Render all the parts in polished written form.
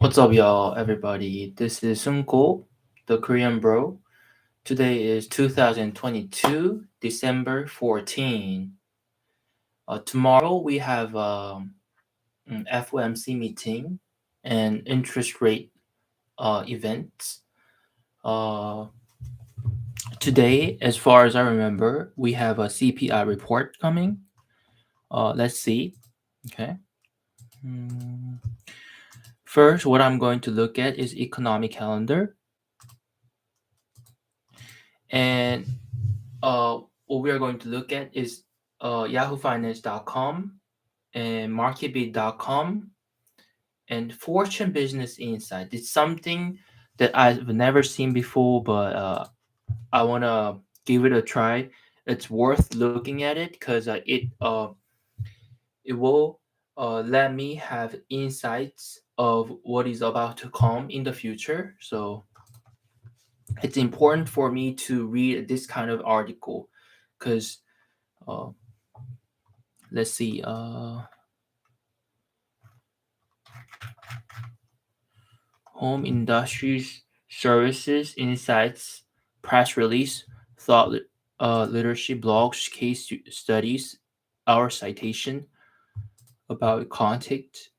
What's up, y'all, everybody? This is Sunko, the Korean bro. Today is 2022, December 14. Tomorrow we have an FOMC meeting and interest rate events. Uh, Today, as far as I remember, we have a CPI report coming. Let's see. Okay. Hmm. First, what I'm going to look at is economic calendar. And what we are going to look at is yahoofinance.com and marketbeat.com and Fortune Business Insight. It's something that I've never seen before, but I want to give it a try. It's worth looking at it because it will let me have insights of what is about to come in the future. So it's important for me to read this kind of article because uh, let's see home industries services insights press release thought leadership blogs case studies our citation about contact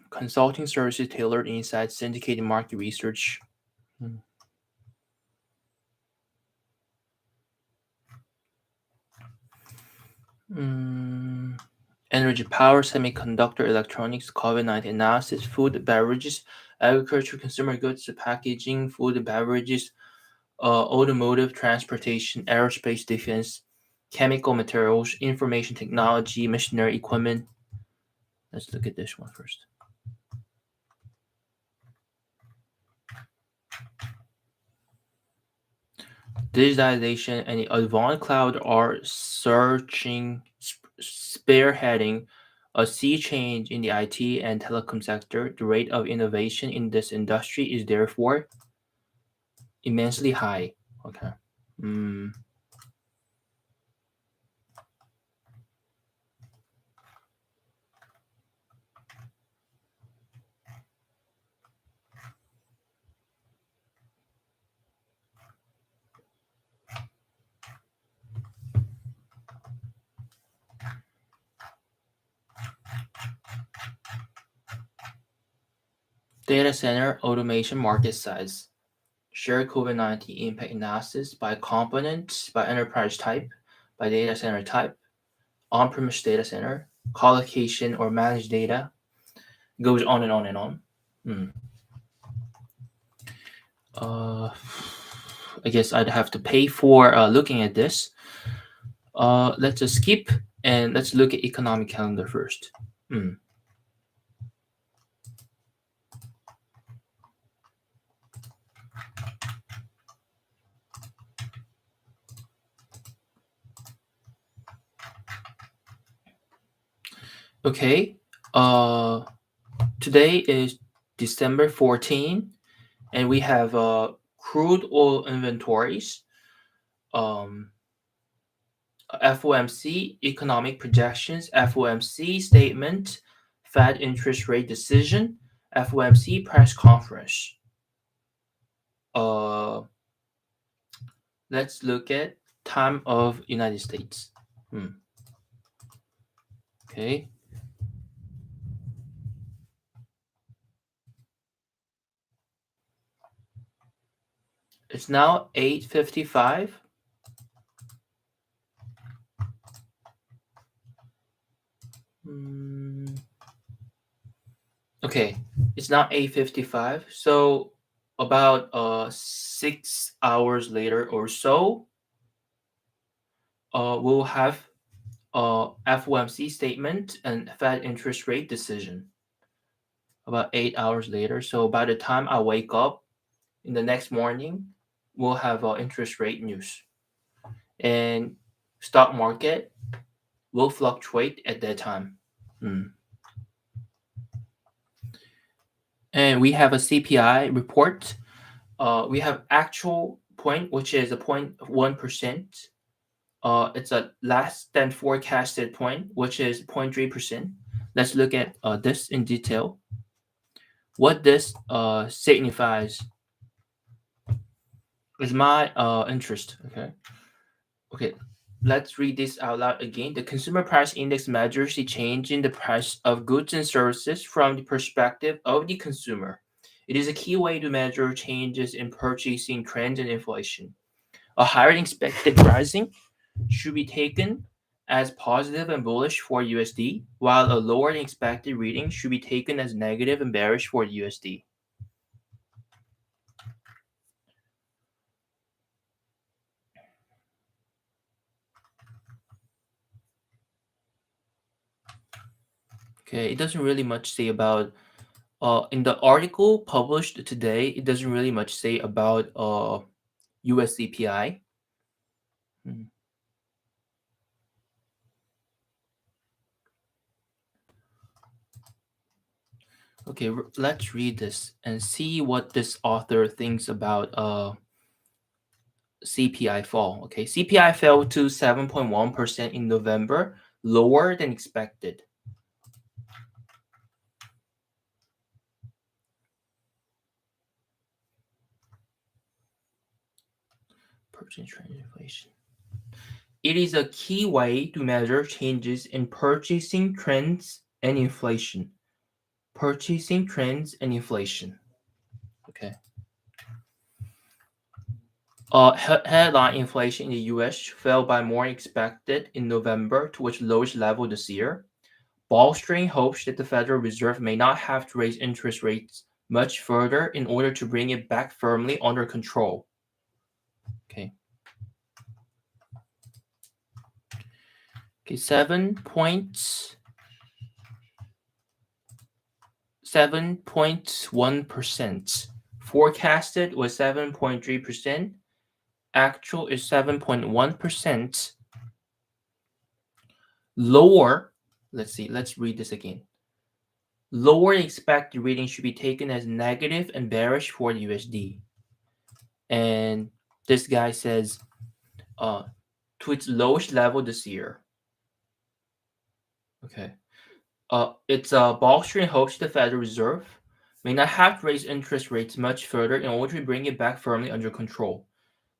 consulting services tailored insights syndicated market research. Hmm. Energy, power, semiconductor, electronics, COVID-19 analysis, food, beverages, agriculture, consumer goods, packaging, food and beverages, automotive, transportation, aerospace, defense, chemical materials, information technology, machinery, equipment. Let's look at this one first. Digitalization and the advanced cloud are spearheading a sea change in the IT and telecom sector. The rate of innovation in this industry is therefore immensely high. Okay. Mm. Data center automation market size. Share COVID-19 impact analysis by component, by enterprise type, by data center type, on-premise data center, colocation or managed data. Goes on and on and on. Hmm. Uh, I guess I'd have to pay for looking at this. Let's just skip and let's look at economic calendar first. Hmm. Okay. Today is December 14, and we have crude oil inventories, um, FOMC economic projections, FOMC statement, Fed interest rate decision, FOMC press conference. Uh, let's look at time of United States. Okay. It's now 8:55. Okay, it's now 8:55. So about 6 hours later or so, we'll have FOMC statement and Fed interest rate decision. About 8 hours later. So by the time I wake up in the next morning, we'll have interest rate news. And stock market will fluctuate at that time. And we have a CPI report. We have actual point, which is a 0.1%. It's a less than forecasted point, which is 0.3%. Let's look at this in detail. What this signifies is my interest. Okay, let's read this out loud again. The consumer price index measures the change in the price of goods and services from the perspective of the consumer. It is a key way to measure changes in purchasing trends and inflation. A higher than expected pricing should be taken as positive and bullish for USD, while a lower than expected reading should be taken as negative and bearish for USD. Okay, it doesn't really much say about in the article published today. It doesn't really much say about US CPI. Okay, let's read this and see what this author thinks about CPI fall. Okay, CPI fell to 7.1% in November, lower than expected. Purchasing trend inflation. It is a key way to measure changes in purchasing trends and inflation. Purchasing trends and inflation. Okay. Headline inflation in the US fell by more expected in November to its lowest level this year. Bolstering hopes that the Federal Reserve may not have to raise interest rates much further in order to bring it back firmly under control. Okay. 7.1%. Forecasted was 7.3%. Actual is 7.1%. Lower, let's read this again. Lower expected reading should be taken as negative and bearish for the USD. And this guy says to its lowest level this year. Okay. It's bolstering hopes the Federal Reserve may not have to raise interest rates much further in order to bring it back firmly under control.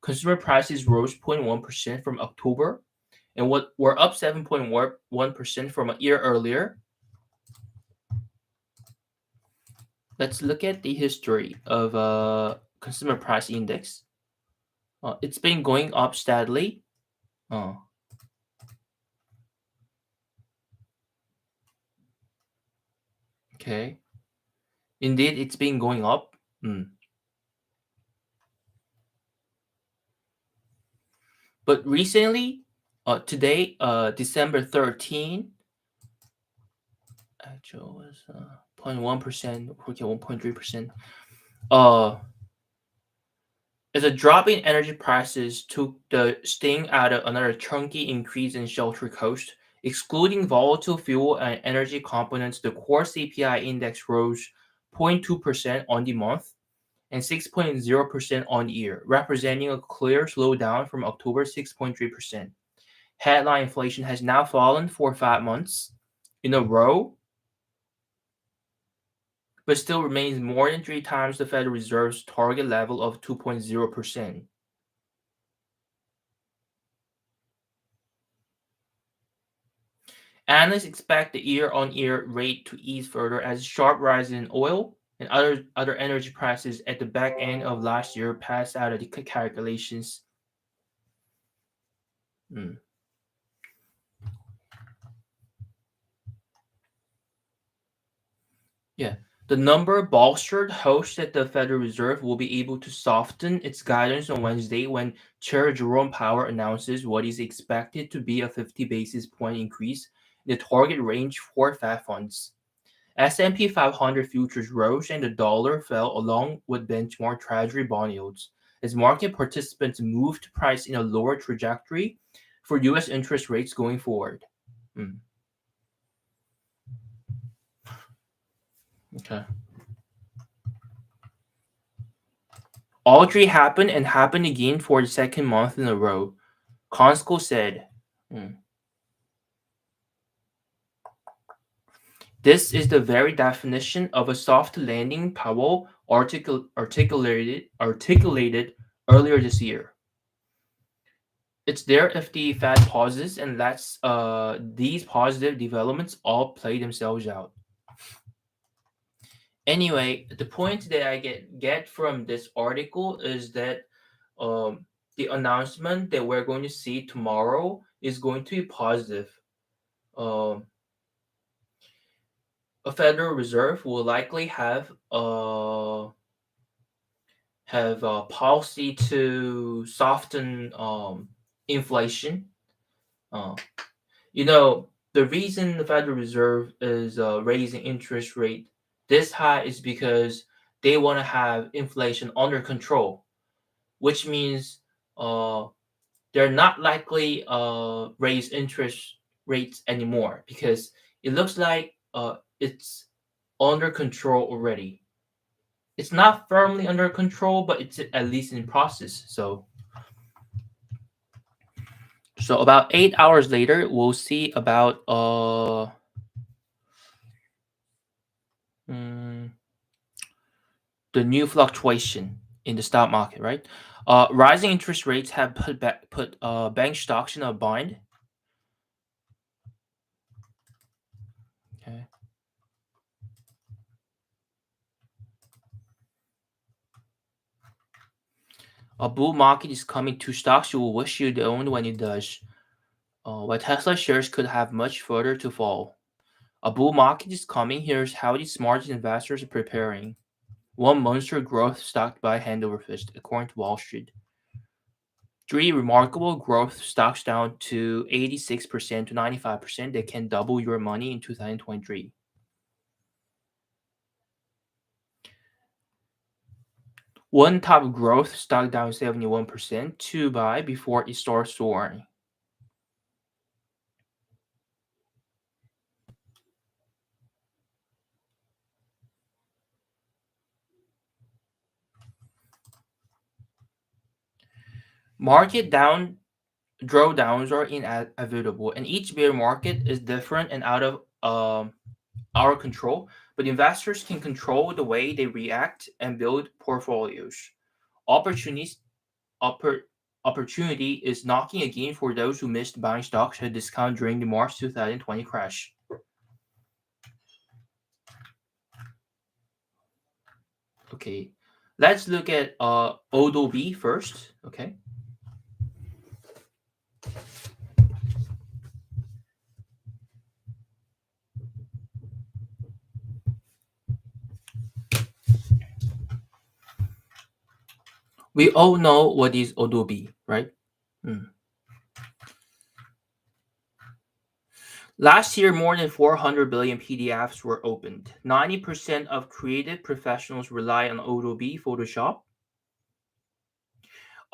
Consumer prices rose 0.1% from October and what were up 7.1% from a year earlier. Let's look at the history of consumer price index. It's been going up steadily. Okay. Indeed, it's been going up. But recently, today, December 13, actual was 0.1%, okay, 1.3%. As a drop in energy prices took the sting out of another chunky increase in shelter cost, excluding volatile fuel and energy components, the core CPI index rose 0.2% on the month and 6.0% on the year, representing a clear slowdown from October's 6.3%. Headline inflation has now fallen for 5 months in a row, but still remains more than 3 times the Federal Reserve's target level of 2.0%. Analysts expect the year-on-year rate to ease further as sharp rise in oil and other energy prices at the back end of last year passed out of the calculations. Yeah. The number bolstered hopes that the Federal Reserve will be able to soften its guidance on Wednesday when Chair Jerome Powell announces what is expected to be a 50 basis point increase in the target range for Fed funds. S&P 500 futures rose and the dollar fell along with benchmark Treasury bond yields as market participants moved to price in a lower trajectory for U.S. interest rates going forward. Okay. All three happened and happened again for the second month in a row. Consko said, This is the very definition of a soft landing Powell articulated earlier this year. It's there if the Fed pauses and lets these positive developments all play themselves out. Anyway, the point that I get from this article is that the announcement that we're going to see tomorrow is going to be positive. Um, a Federal Reserve will likely have a policy to soften inflation. Uh, the reason the Federal Reserve is raising interest rate this high is because they want to have inflation under control, which means uh, they're not likely raise interest rates anymore because it looks like it's under control already. It's not firmly under control, but it's at least in process. So about 8 hours later, we'll see about the new fluctuation in the stock market, right? Rising interest rates have put bank stocks in a bind. Okay. A bull market is coming to stocks you will wish you'd owned when it does. While Tesla shares could have much further to fall. A bull market is coming. Here's how the smart investors are preparing. One monster growth stock by hand over fist, according to Wall Street. 3 remarkable growth stocks down to 86% to 95% that can double your money in 2023. One top growth stock down 71% to buy before it starts soaring. Market drawdowns are inevitable, and each bear market is different and out of our control. But investors can control the way they react and build portfolios. Opportunities, opportunity is knocking again for those who missed buying stocks at a discount during the March 2020 crash. Okay, let's look at ODOB first. Okay. We all know what is ODOB, right? Last year, more than 400 billion PDFs were opened. 90% of creative professionals rely on Adobe Photoshop,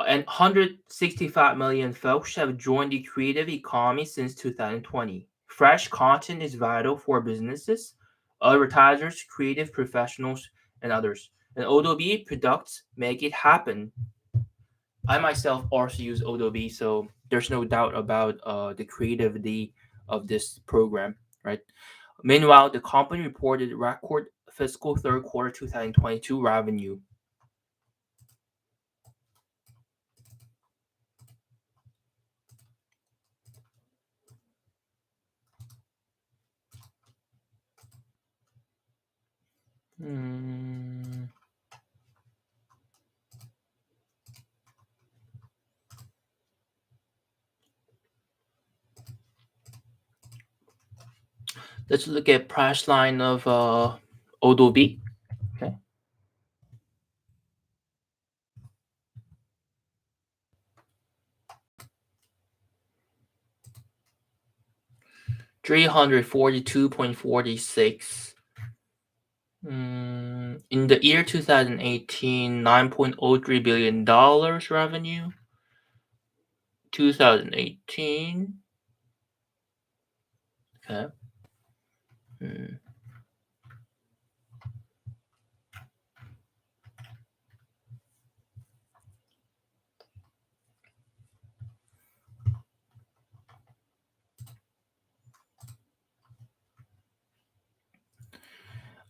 and 165 million folks have joined the creative economy since 2020. Fresh content is vital for businesses, advertisers, creative professionals, and others. And Adobe products make it happen. I myself also use Adobe, so there's no doubt about the creativity of this program, right? Meanwhile, the company reported record fiscal third quarter 2022 revenue. Let's look at price line of Adobe. Okay. $342.46. In the year 2018, $9.03 billion revenue. 2018. Okay.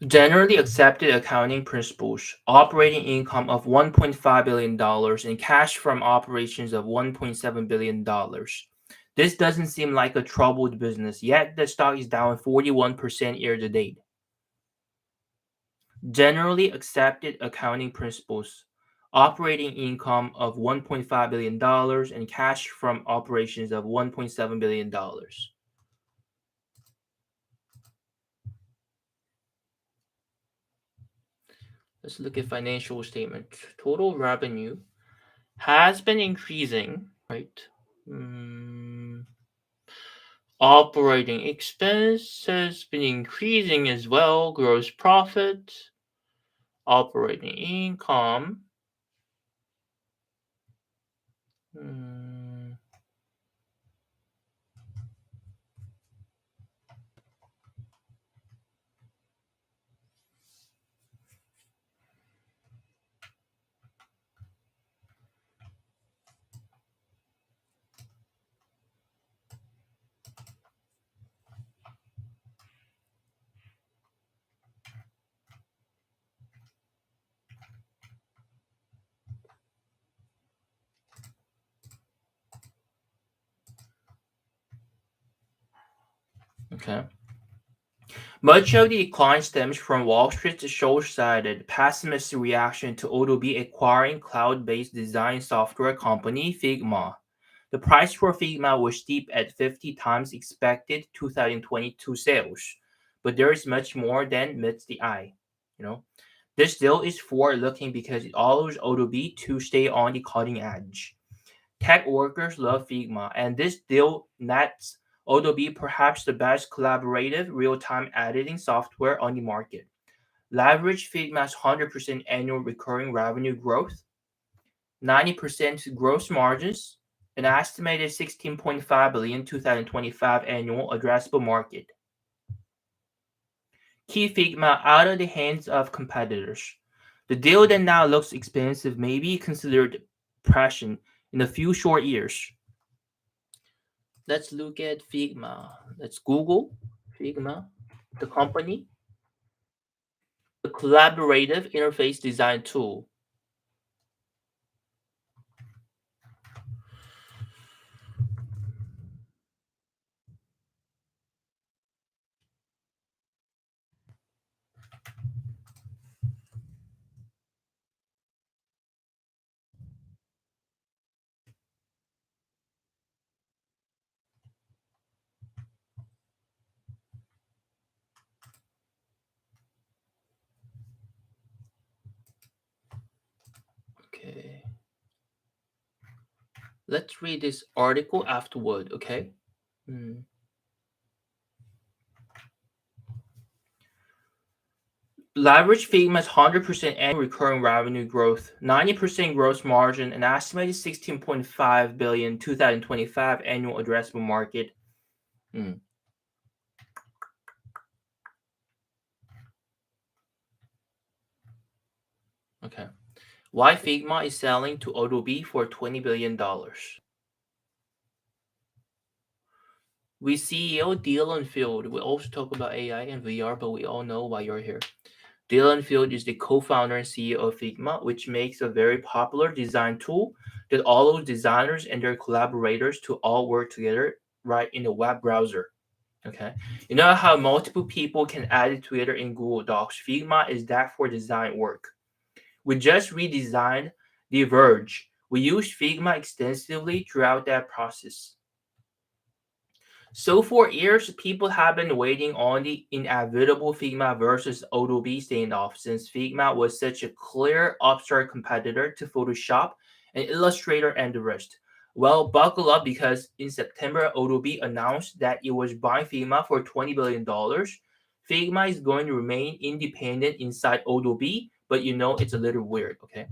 Generally accepted accounting principles, operating income of $1.5 billion and cash from operations of $1.7 billion. This doesn't seem like a troubled business, yet the stock is down 41% year to date. Generally accepted accounting principles, operating income of $1.5 billion and cash from operations of $1.7 billion. Let's look at financial statement. Total revenue has been increasing, right? Operating expense has been increasing as well. Gross profit, operating income. Okay. Much of the decline stems from Wall Street's short-sighted, pessimistic reaction to Adobe acquiring cloud-based design software company Figma. The price for Figma was steep at 50 times expected 2022 sales, but there is much more than meets the eye. You know, this deal is forward-looking because it allows Adobe to stay on the cutting edge. Tech workers love Figma, and this deal nets Adobe perhaps the best collaborative real-time editing software on the market. Leverage Figma's 100% annual recurring revenue growth, 90% gross margins, an estimated 16.5 billion 2025 annual addressable market. Keep Figma out of the hands of competitors. The deal that now looks expensive may be considered prescient in a few short years. Let's look at Figma. Let's Google Figma, the company, the collaborative interface design tool. Okay. Let's read this article afterward, okay? Leverage Figma's 100% annual recurring revenue growth, 90% gross margin, an estimated 16.5 billion 2025 annual addressable market. Okay. Why Figma is selling to Adobe for $20 billion. We CEO Dylan Field. We also talk about AI and VR, but we all know why you're here. Dylan Field is the co-founder and CEO of Figma, which makes a very popular design tool that allows designers and their collaborators to all work together right in the web browser. Okay. You know how multiple people can add it together in Google Docs? Figma is that for design work. We just redesigned The Verge. We used Figma extensively throughout that process. So for years, people have been waiting on the inevitable Figma versus Adobe standoff since Figma was such a clear upstart competitor to Photoshop and Illustrator and the rest. Well, buckle up because in September, Adobe announced that it was buying Figma for $20 billion. Figma is going to remain independent inside Adobe, but you know it's a little weird, okay?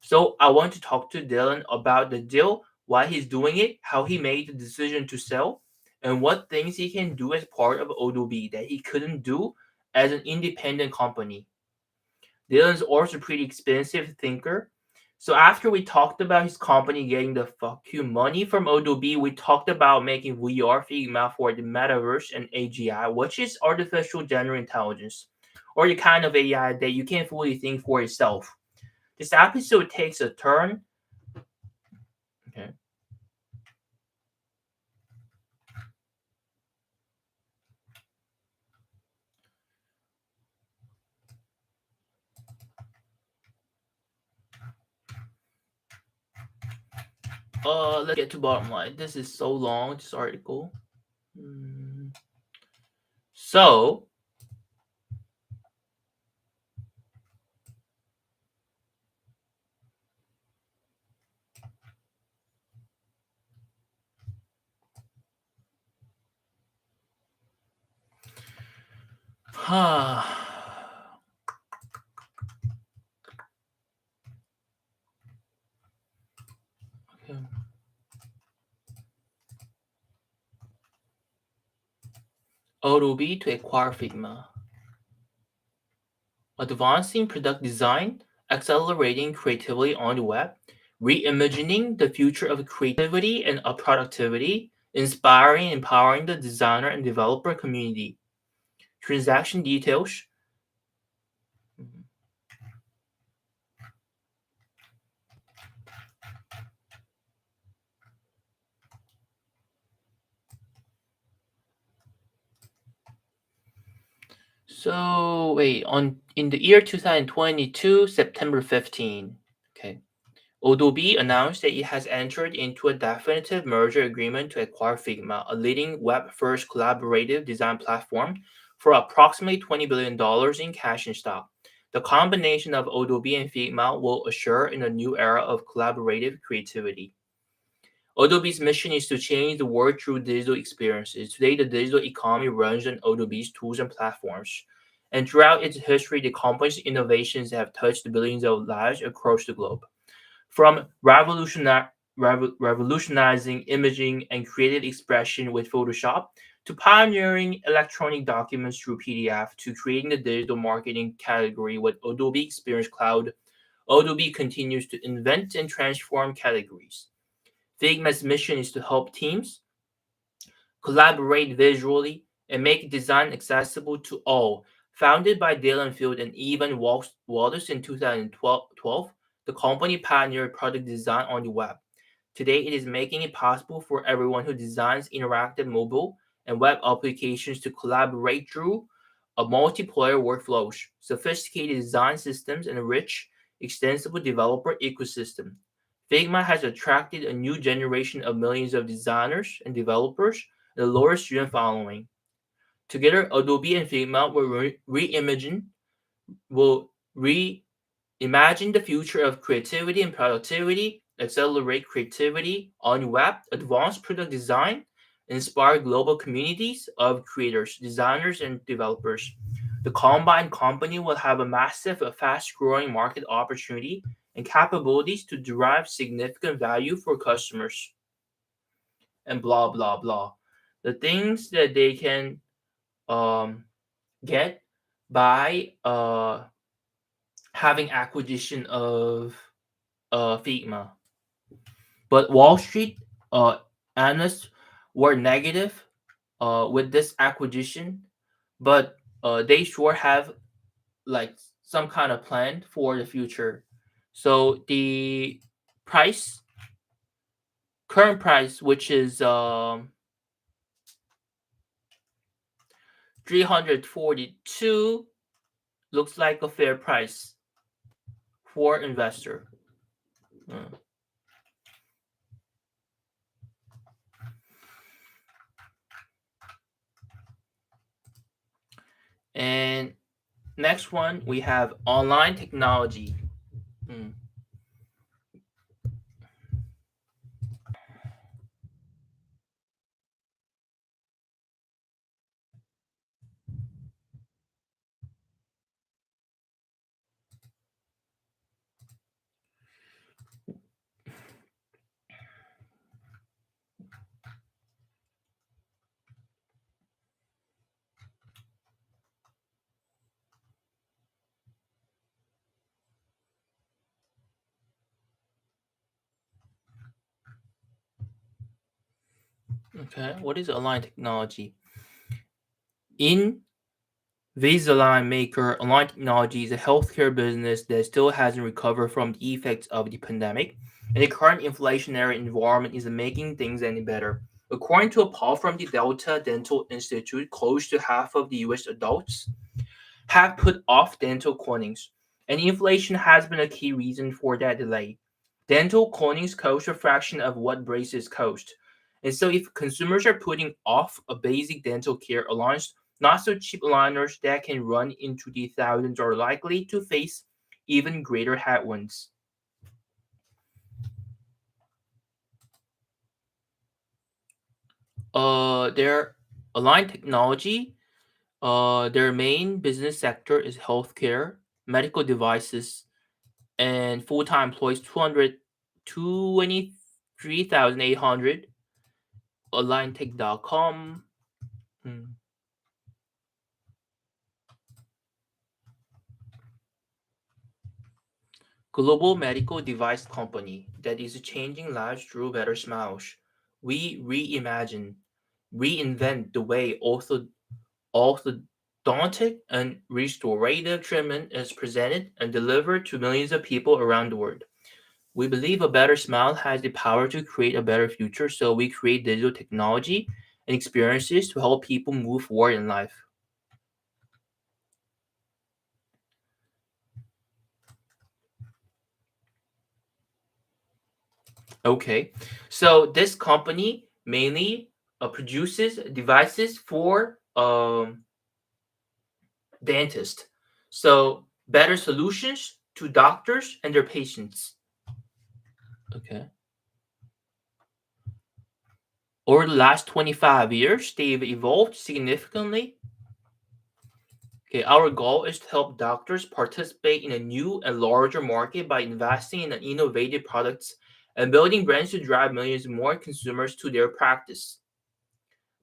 So I want to talk to Dylan about the deal, why he's doing it, how he made the decision to sell, and what things he can do as part of Adobe that he couldn't do as an independent company. Dylan's also a pretty expensive thinker. So after we talked about his company getting the fuck you money from Adobe, we talked about making VR Figma for the metaverse and AGI, which is artificial general intelligence. or the kind of AI that you can't fully think for yourself. This episode takes a turn. Okay. Let's get to bottom line. This is so long, this article. So, okay. Adobe to acquire Figma. Advancing product design, accelerating creativity on the web, reimagining the future of creativity and productivity, inspiring and empowering the designer and developer community. Transaction details. So wait, in the year 2022, September 15, okay, Adobe announced that it has entered into a definitive merger agreement to acquire Figma, a leading web-first collaborative design platform, for approximately $20 billion in cash and stock. The combination of Adobe and Figma will usher in a new era of collaborative creativity. Adobe's mission is to change the world through digital experiences. Today, the digital economy runs on Adobe's tools and platforms. And throughout its history, the company's innovations have touched billions of lives across the globe. From revolutionizing imaging and creative expression with Photoshop, to pioneering electronic documents through PDF, to creating the digital marketing category with Adobe Experience Cloud, Adobe continues to invent and transform categories. Figma's mission is to help teams collaborate visually and make design accessible to all. Founded by Dylan Field and Evan Walters in 2012, the company pioneered product design on the web. Today, it is making it possible for everyone who designs interactive mobile and web applications to collaborate through a multiplayer workflows, sophisticated design systems, and a rich, extensible developer ecosystem. Figma has attracted a new generation of millions of designers and developers and a loyal student following. Together, Adobe and Figma will reimagine the future of creativity and productivity, accelerate creativity on the web, advance product design, inspire global communities of creators, designers, and developers. The combined company will have a massive, fast-growing market opportunity and capabilities to derive significant value for customers. And blah blah blah. The things that they can get by having acquisition of Figma. But Wall Street analysts were negative with this acquisition, but they sure have like some kind of plan for the future. So the price, current price, which is 342, looks like a fair price for investor. And next one, we have online technology. Okay, what is online technology? In Invisalign maker Align Technology is a healthcare business that still hasn't recovered from the effects of the pandemic, and the current inflationary environment isn't making things any better. According to a poll from the Delta Dental Institute, close to half of the US adults have put off dental cleanings, and inflation has been a key reason for that delay. Dental cleanings cost a fraction of what braces cost. And so, if consumers are putting off a basic dental care allowance, not so cheap aligners that can run into the thousands are likely to face even greater headwinds. Their Align Technology, their main business sector is healthcare, medical devices, and full-time employees 223,800. AlignTech.com. Hmm. Global medical device company that is changing lives through better smiles. We reimagine, reinvent the way orthodontic and restorative treatment is presented and delivered to millions of people around the world. We believe a better smile has the power to create a better future, so we create digital technology and experiences to help people move forward in life. Okay, so this company mainly produces devices for dentists. So better solutions to doctors and their patients. Okay. Over the last 25 years, they've evolved significantly. Okay, our goal is to help doctors participate in a new and larger market by investing in innovative products and building brands to drive millions more consumers to their practice.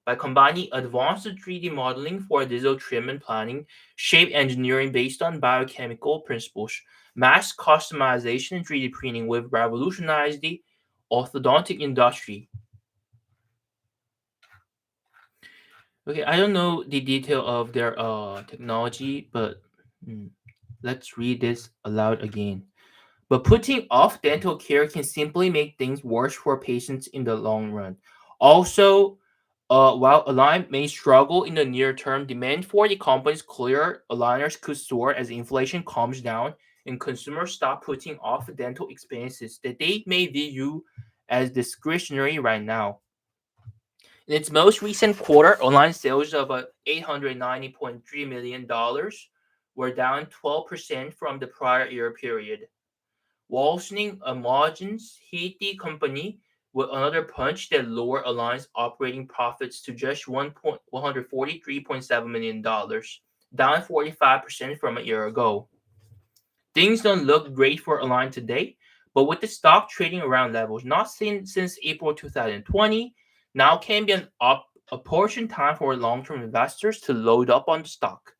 By combining advanced 3D modeling for digital treatment planning, shape engineering based on biochemical principles, mass customization and 3D printing, we've revolutionized the orthodontic industry. Okay, I don't know the detail of their technology, but mm, let's read this aloud again. But putting off dental care can simply make things worse for patients in the long run. Also, while Align may struggle in the near term, demand for the company's clear aligners could soar as inflation calms down and consumers stop putting off dental expenses that they may view as discretionary right now. In its most recent quarter, online sales of $890.3 million were down 12% from the prior year period. Worsening margins hit the company with another punch that lowered Alliance operating profits to just $143.7 million, down 45% from a year ago. Things don't look great for Align today, but with the stock trading around levels not seen since April 2020, now can be an opportune time for long-term investors to load up on the stock.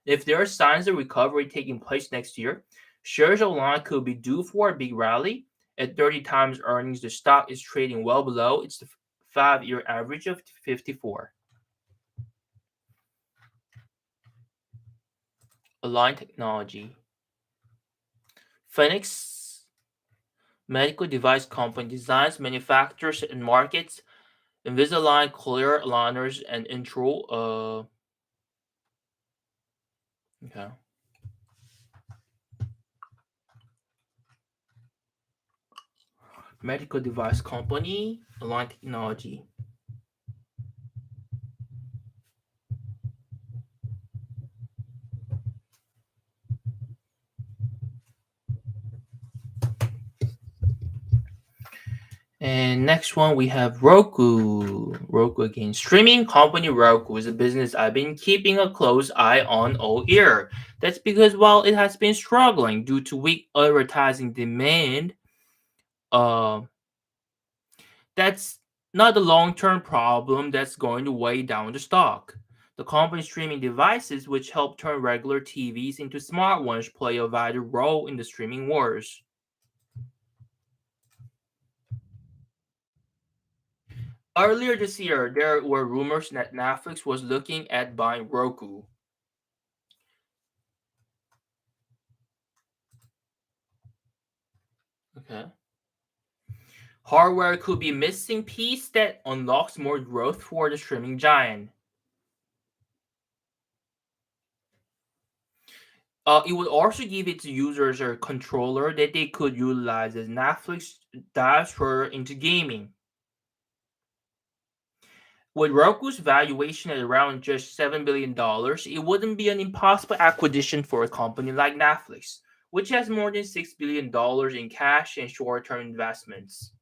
If there are signs of recovery taking place next year, shares of Align could be due for a big rally. At 30 times earnings, the stock is trading well below its 5-year average of 54. Align Technology. Phoenix medical device company designs, manufactures, and markets Invisalign clear aligners and intro. Okay. Medical device company, Align Technology. And next one we have Roku. Roku again. Streaming company Roku is a business I've been keeping a close eye on all year. That's because while it has been struggling due to weak advertising demand, uh, that's not the long-term problem that's going to weigh down the stock. The company's streaming devices, which help turn regular TVs into smart ones, play a vital role in the streaming wars. Earlier this year, there were rumors that Netflix was looking at buying Roku. Okay. Hardware could be missing piece that unlocks more growth for the streaming giant. It would also give its users a controller that they could utilize as Netflix dives further into gaming. With Roku's valuation at around just $7 billion, it wouldn't be an impossible acquisition for a company like Netflix, which has more than $6 billion in cash and short term investments.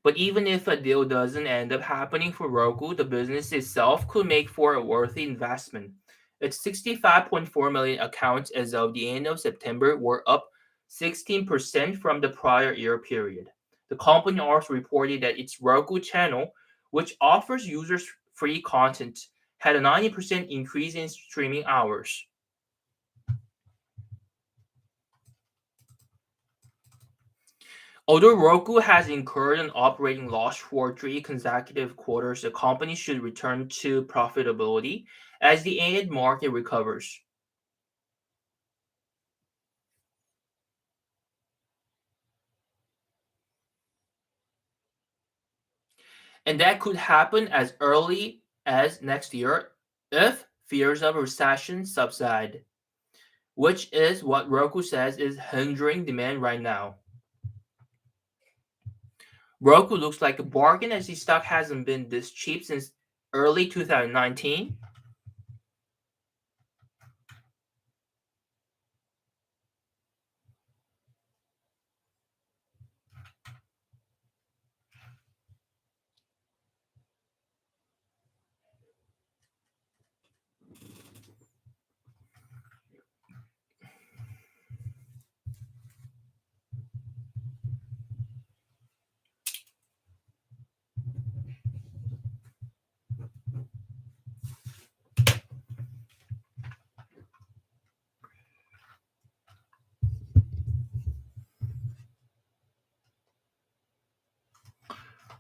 But even if a deal doesn't end up happening for Roku, the business itself could make for a worthy investment. Its 65.4 million accounts as of the end of September were up 16% from the prior year period. The company also reported that its Roku channel, which offers users free content, had a 90% increase in streaming hours. Although Roku has incurred an operating loss for 3 consecutive quarters, the company should return to profitability as the ad market recovers. And that could happen as early as next year if fears of recession subside, which is what Roku says is hindering demand right now. Roku looks like a bargain as the stock hasn't been this cheap since early 2019.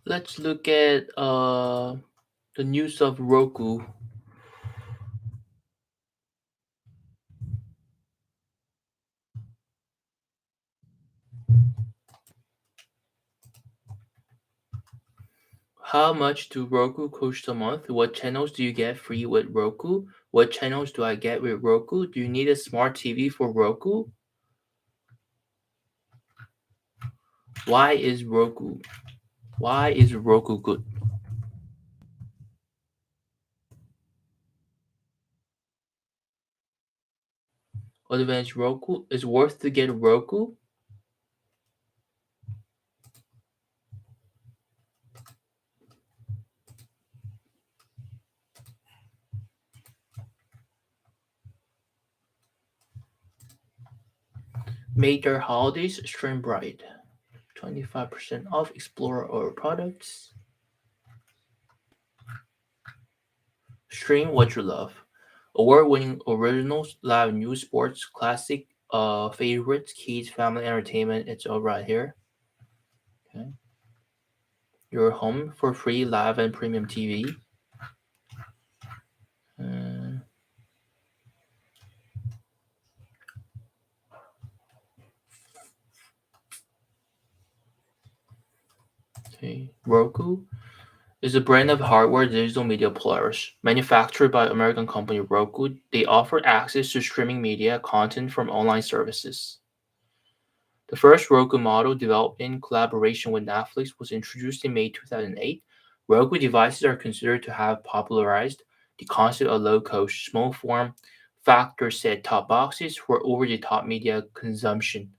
Let's look at the news of Roku. How much do Roku cost a month? What channels do you get free with Roku? What channels do I get with Roku? Do you need a smart TV for Roku? Why is Roku? Why is Roku good? Advanced Roku is worth to get Roku? Make their holidays stream bright. 25% off Explorer or products. Stream what you love. Award-winning originals, live news, sports, classic favorites, kids, family entertainment. It's all right here. Okay. Your home for free live and premium TV. Uh, okay. Roku is a brand of hardware digital media players. Manufactured by American company Roku, they offer access to streaming media content from online services. The first Roku model, developed in collaboration with Netflix, was introduced in May 2008. Roku devices are considered to have popularized the concept of low-cost, small-form factor set-top boxes for over-the-top media consumption.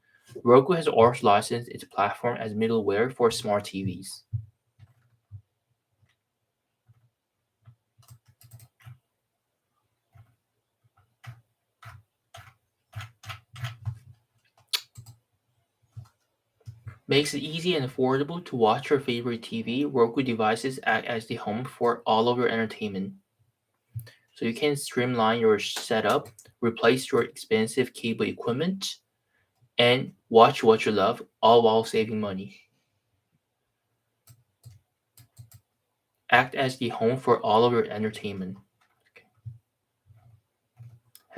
Roku has also licensed its platform as middleware for smart TVs. Makes it easy and affordable to watch your favorite TV. Roku devices act as the home for all of your entertainment. So you can streamline your setup, replace your expensive cable equipment, and watch what you love, all while saving money. Act as the home for all of your entertainment. Okay.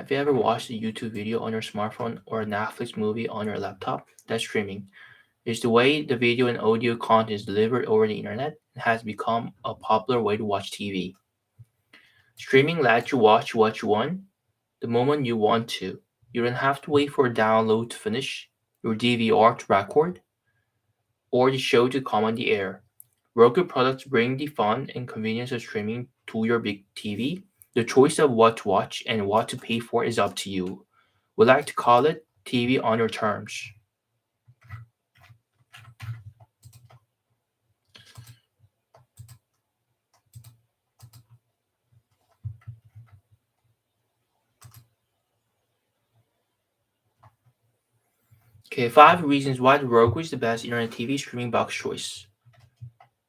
Have you ever watched a YouTube video on your smartphone or a Netflix movie on your laptop? That's streaming. It's the way the video and audio content is delivered over the internet and has become a popular way to watch TV. Streaming lets you watch what you want the moment you want to. You don't have to wait for a download to finish, your DVR to record, or the show to come on the air. Roku products bring the fun and convenience of streaming to your big TV. The choice of what to watch and what to pay for is up to you. We like to call it TV on your terms. Okay, 5 reasons why the Roku is the best internet TV streaming box choice.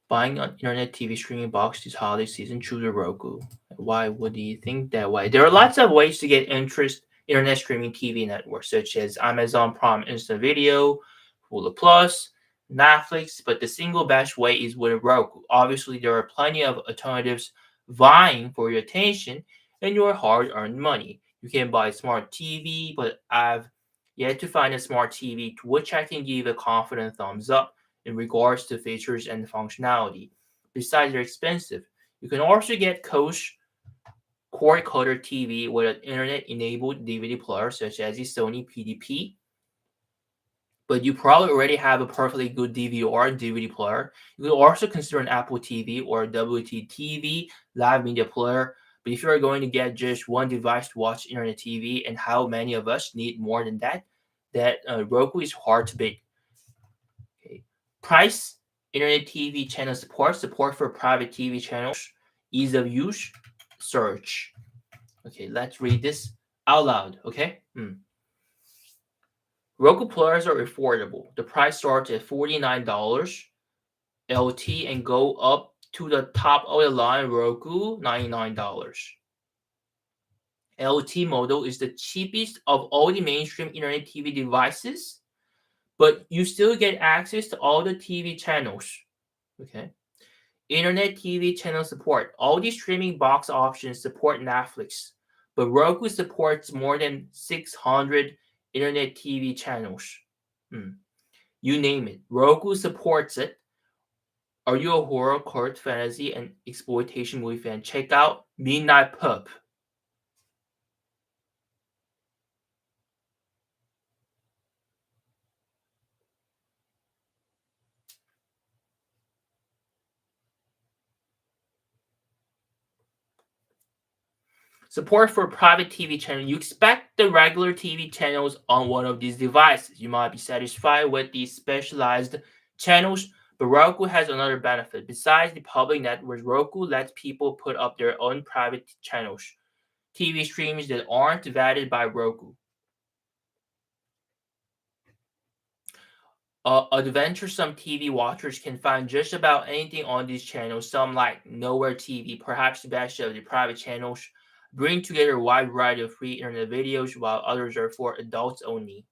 Buying an internet TV streaming box this holiday season, choose a Roku. Why would you think that way? There are lots of ways to get internet streaming TV networks, such as Amazon Prime Instant Video, Hulu Plus, Netflix, but the single best way is with Roku. Obviously, there are plenty of alternatives vying for your attention and your hard-earned money. You can buy a smart TV, but I've yet to find a smart TV to which I can give a confident thumbs up in regards to features and functionality. Besides, they're expensive. You can also get cord cutter TV with an internet-enabled DVD player such as the Sony PDP. But you probably already have a perfectly good DVR DVD player. You could also consider an Apple TV or a WTTV live media player. But if you're going to get just one device to watch internet TV, and how many of us need more than that, Roku is hard to beat. Okay. Price, internet TV channel support for private TV channels, ease of use, search. Okay, let's read this out loud, okay? Roku players are affordable. The price starts at $49 LT and go up to the top of the line Roku, $99. LT model is the cheapest of all the mainstream internet TV devices, but you still get access to all the TV channels. Okay. Internet TV channel support. All these streaming box options support Netflix, but Roku supports more than 600 internet TV channels. You name it. Roku supports it. Are you a horror, cult, fantasy, and exploitation movie fan? Check out Midnight Pup. Support for private TV channel. You expect the regular TV channels on one of these devices. You might be satisfied with these specialized channels, but Roku has another benefit. Besides the public networks, Roku lets people put up their own private channels, TV streams that aren't vetted by Roku. Adventuresome TV watchers can find just about anything on these channels. Some, like Nowhere TV, perhaps the best of the private channels, bring together a wide variety of free internet videos, while others are for adults only.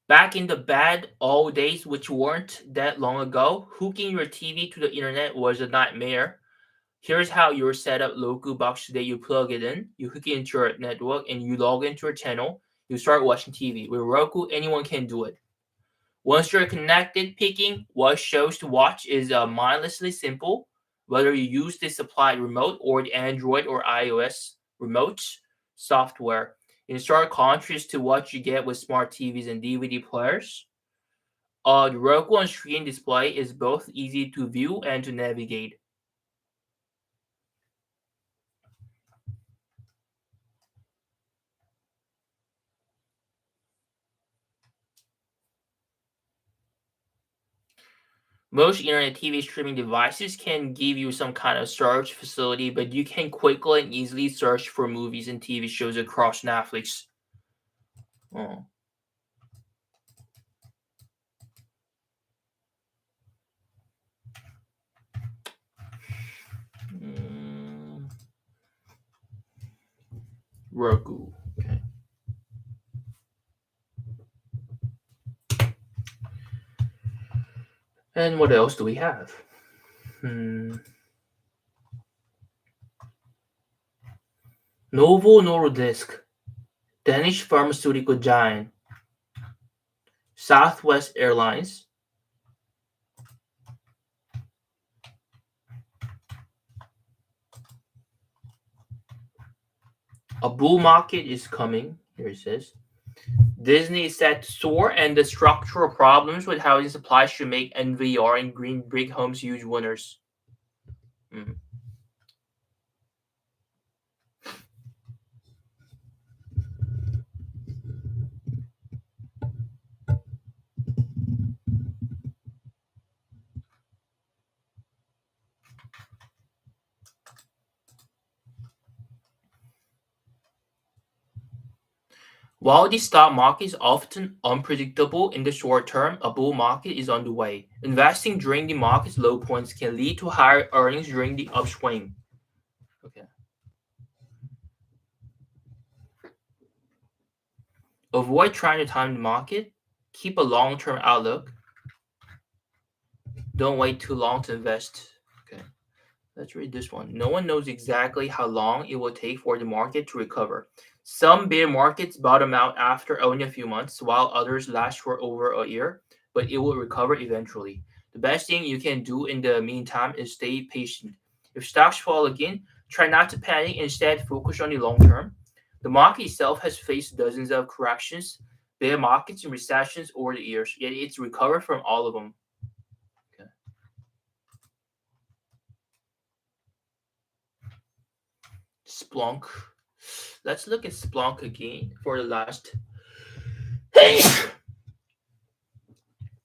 Back in the bad old days, which weren't that long ago, hooking your TV to the internet was a nightmare. Here's how you're set up Roku box today. You plug it in, you hook it into your network, and you log into a channel. You start watching TV. With Roku, anyone can do it. Once you're connected, picking what shows to watch is mindlessly simple. Whether you use the supplied remote or the Android or iOS remote software, in stark contrast to what you get with smart TVs and DVD players, the Roku on-screen display is both easy to view and to navigate. Most internet TV streaming devices can give you some kind of search facility, but you can quickly and easily search for movies and TV shows across Netflix. Oh. Roku. Okay. And what else do we have? Novo Nordisk, Danish pharmaceutical giant, Southwest Airlines, a bull market is coming. Here it says. Disney is set to soar, and the structural problems with housing supply should make NVR and green brick homes huge winners. While the stock market is often unpredictable in the short term, a bull market is underway. Investing during the market's low points can lead to higher earnings during the upswing. Okay. Avoid trying to time the market. Keep a long-term outlook. Don't wait too long to invest. Okay. Let's read this one. No one knows exactly how long it will take for the market to recover. Some bear markets bottom out after only a few months, while others last for over a year, but it will recover eventually. The best thing you can do in the meantime is stay patient. If stocks fall again, try not to panic. Instead, focus on the long term. The market itself has faced dozens of corrections, bear markets, and recessions over the years, yet it's recovered from all of them. Okay. Splunk. Let's look at Splunk again for the last.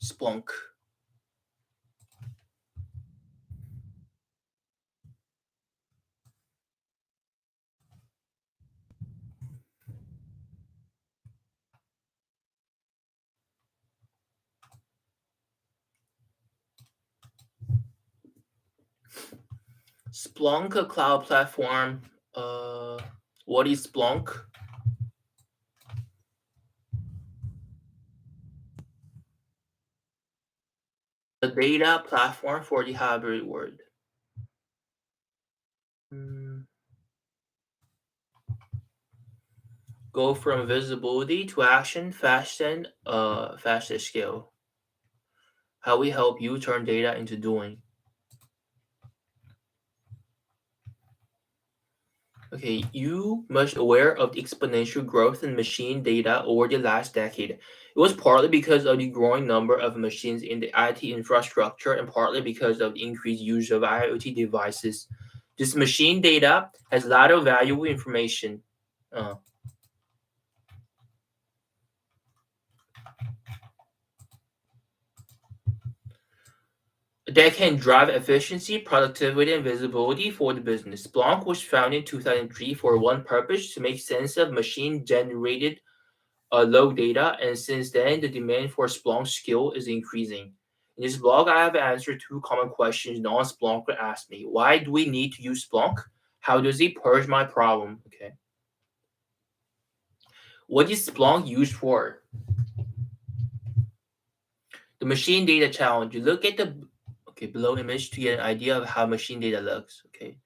Splunk. Splunk, a cloud platform. What is Splunk? The data platform for the hybrid world. Go from visibility to action fast and fast at scale. How we help you turn data into doing. Okay, you must aware of the exponential growth in machine data over the last decade. It was partly because of the growing number of machines in the IT infrastructure and partly because of the increased use of IoT devices. This machine data has a lot of valuable information. That can drive efficiency, productivity, and visibility for the business. Splunk was founded in 2003 for one purpose: to make sense of machine-generated low data, and since then, the demand for Splunk skill is increasing. In this blog, I have answered two common questions non-Splunker asked me. Why do we need to use Splunk? How does it purge my problem? Okay. What is Splunk used for? The machine data challenge. You look at the below image to get an idea of how machine data looks. Okay.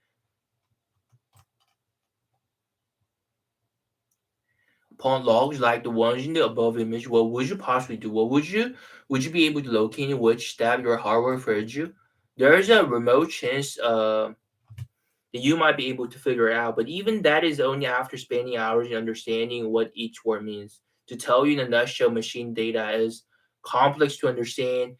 Upon logs like the ones in the above image, what would you possibly do? Would you be able to locate in which step your hardware failed you? There is a remote chance that you might be able to figure it out, but even that is only after spending hours in understanding what each word means. To tell you in a nutshell, machine data is complex to understand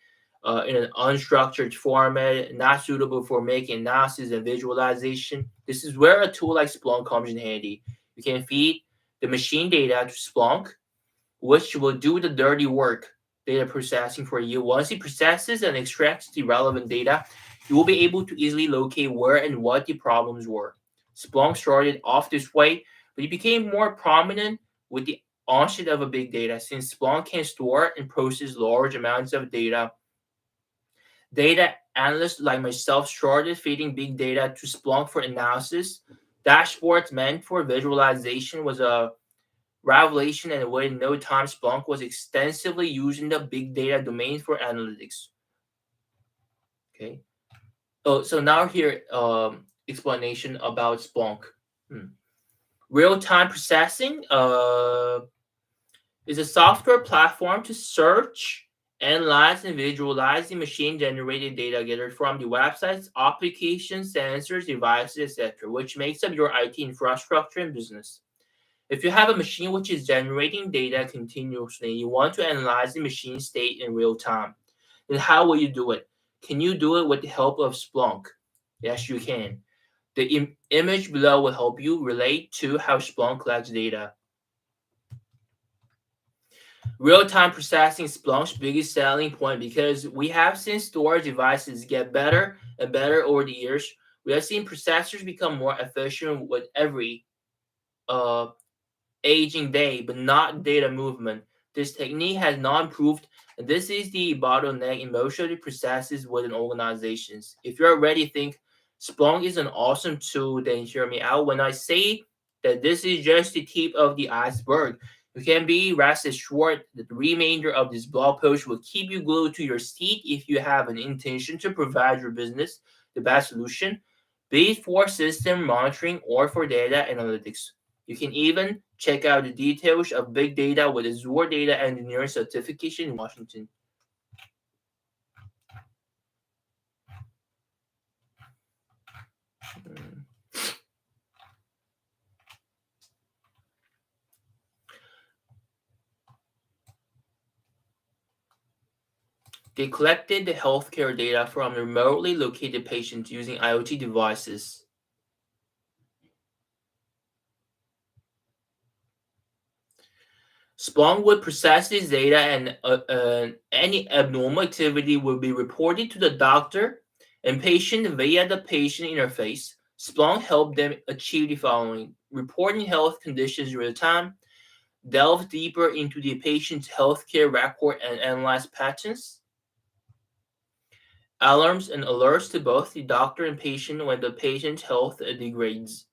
in an unstructured format, not suitable for making analysis and visualization. This is where a tool like Splunk comes in handy. You can feed the machine data to Splunk, which will do the dirty work, data processing for you. Once it processes and extracts the relevant data, you will be able to easily locate where and what the problems were. Splunk started off this way, but it became more prominent with the onset of a big data. Since Splunk can store and process large amounts of data, data analysts like myself started feeding big data to Splunk for analysis. Dashboards meant for visualization was a revelation, and within no time, Splunk was extensively used in the big data domain for analytics. Okay. Oh, so now here, explanation about Splunk. Real-time processing is a software platform to search, analyze, and visualize the machine-generated data gathered from the websites, applications, sensors, devices, etc., which makes up your IT infrastructure and business. If you have a machine which is generating data continuously, you want to analyze the machine state in real time. Then how will you do it? Can you do it with the help of Splunk? Yes, you can. The image below will help you relate to how Splunk collects data. Real-time processing is Splunk's biggest selling point because we have seen storage devices get better and better over the years. We have seen processors become more efficient with every aging day, but not data movement. This technique has not improved, and this is the bottleneck in most of the processes within organizations. If you already think Splunk is an awesome tool, then hear me out when I say that this is just the tip of the iceberg. You can be rest assured that the remainder of this blog post will keep you glued to your seat if you have an intention to provide your business the best solution, be it for system monitoring or for data analytics. You can even check out the details of big data with Azure Data Engineering Certification in Washington. They collected the healthcare data from remotely located patients using IoT devices. Splunk would process this data, and any abnormal activity will be reported to the doctor and patient via the patient interface. Splunk helped them achieve the following: reporting health conditions in real time, delve deeper into the patient's healthcare record and analyze patterns, alarms and alerts to both the doctor and patient when the patient's health degrades.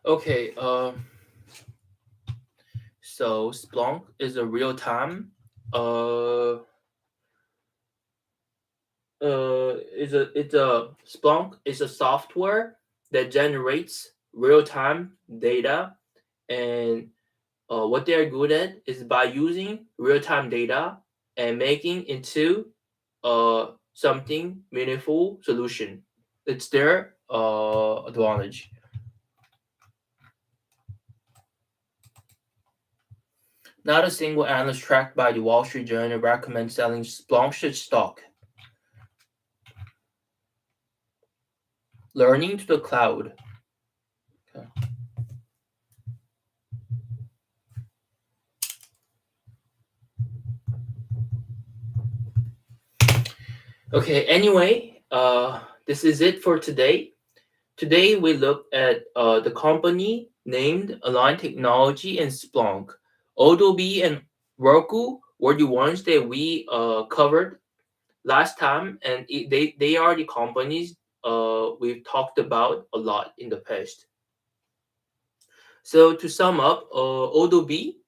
Okay, so Splunk is a real-time Splunk is a software that generates real-time data, and what they are good at is by using real-time data and making into something meaningful solution. It's their advantage. Not a single analyst tracked by the Wall Street Journal recommends selling Splunk stock. Learning to the cloud. Okay. Okay, anyway, this is it for today. Today we looked at the company named Align Technology and Splunk. Adobe and Roku were the ones that we covered last time, and they are the companies we've talked about a lot in the past. So to sum up, Adobe,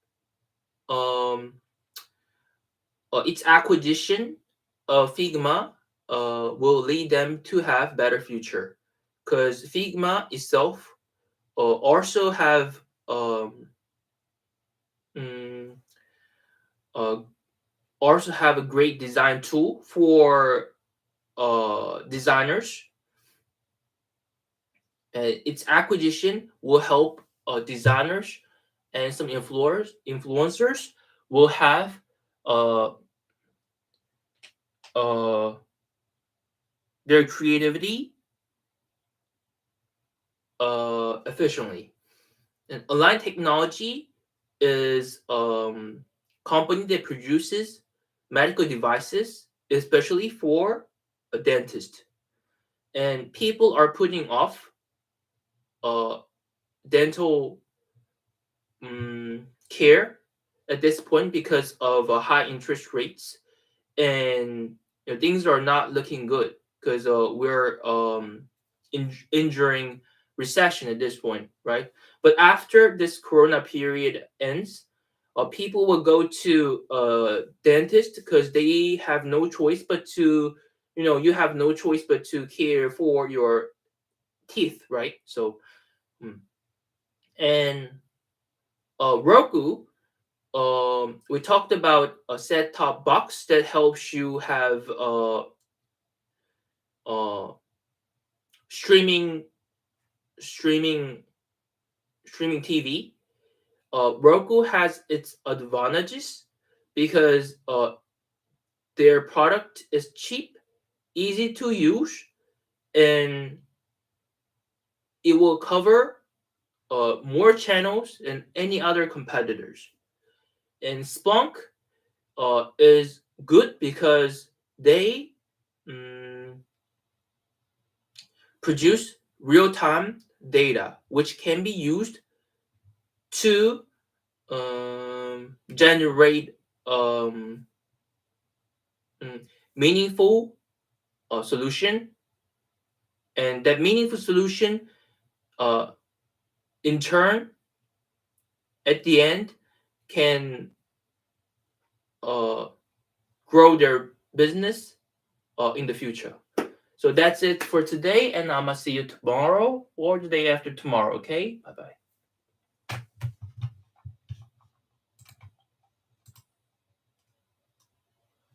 um, its acquisition of Figma will lead them to have better future, because Figma itself also have mm, uh, also have a great design tool for designers. Its acquisition will help designers and some influencers will have uh, uh, their creativity efficiently. And Align Technology is company that produces medical devices, especially for a dentist. And people are putting off uh, dental care at this point because of high interest rates, and things are not looking good because we're enduring recession at this point, right? But after this Corona period ends, people will go to dentist because they have no choice but to, you have no choice but to care for your teeth, right? So, and Roku, we talked about a set-top box that helps you have uh, streaming streaming streaming TV. Roku has its advantages because their product is cheap, easy to use, and it will cover more channels than any other competitors. And Splunk is good because they mm, produce real-time data, which can be used to generate um, meaningful solution, and that meaningful solution, uh, in turn, at the end, can uh, grow their business in the future. So that's it for today, and I'm gonna see you tomorrow or the day after tomorrow. Okay, bye bye.